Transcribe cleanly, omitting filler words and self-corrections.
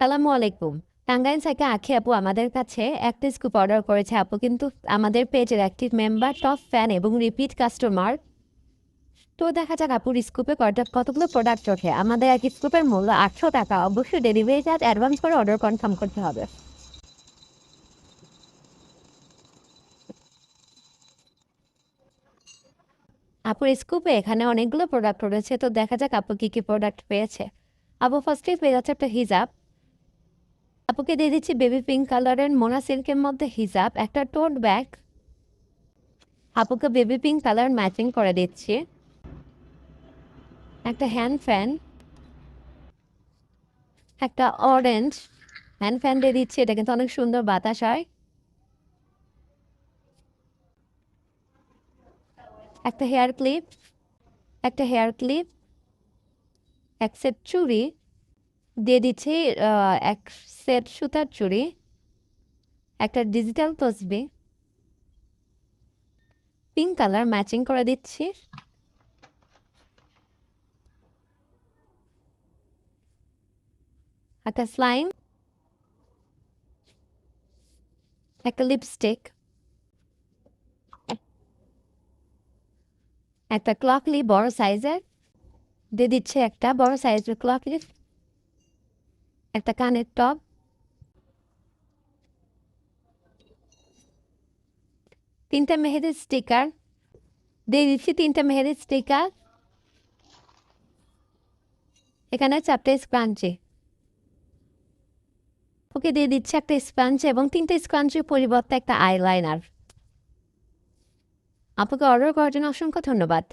সালামু আলাইকুম। টাঙ্গাইল থেকে আখি আপু আমাদের কাছে একটা স্কুপ অর্ডার করেছে। আপু কিন্তু আমাদের পেজের অ্যাক্টিভ মেম্বার, টপ ফ্যান এবং রিপিট কাস্টমার। তো দেখা যাক আপুর স্কুপে কতগুলো প্রোডাক্ট ওঠে। আমাদের এক স্কুপের মূল্য ৮০০ টাকা। অবশ্যই ডেলিভারি চার্জ অ্যাডভান্স করে অর্ডার কনফার্ম করতে হবে। আপুর স্কুপে এখানে অনেকগুলো প্রোডাক্ট রয়েছে, তো দেখা যাক আপু কি কি প্রোডাক্ট পেয়েছে। আপু ফার্স্টে পেয়ে যাচ্ছে একটা হিজাব। আপুকে দিয়ে দিচ্ছি বেবি পিঙ্ক কালারের মোনা সিল্কের মধ্যে হিজাব, একটা টোট ব্যাগ। আপুকে বেবি পিঙ্ক কালার ম্যাচিং করে দিচ্ছি। একটা হ্যান্ড ফ্যান, একটা অরেঞ্জ হ্যান্ড ফ্যান দিয়ে দিচ্ছি। এটা কিন্তু অনেক সুন্দর বাতাস হয়। একটা হেয়ার ক্লিপ, একটা হেয়ার ক্লিপ, এক সেট চুড়ি দিয়ে দিচ্ছি, এক সেট সুতার চুড়ি, একটা ডিজিটাল তসবি পিঙ্ক কালার ম্যাচিং করে দিচ্ছি। একটা স্লাইম, একটা লিপস্টিক, একটা ক্লকলি বড় সাইজের দিয়ে দিচ্ছে, একটা বড় সাইজের ক্লকলি, একটা কানের টপ, তিনটা মেহেদির স্টিকার দিয়ে দিচ্ছি, তিনটা মেহেদির স্টিকার। এখানে 4টে স্ক্রাঞ্চি। ওকে দিয়ে দিচ্ছে একটা স্পঞ্জ এবং 3টে স্ক্রাঞ্চির পরিবর্তে একটা আইলাইনার। আপনাকে অর্ডার করার জন্য অসংখ্য ধন্যবাদ।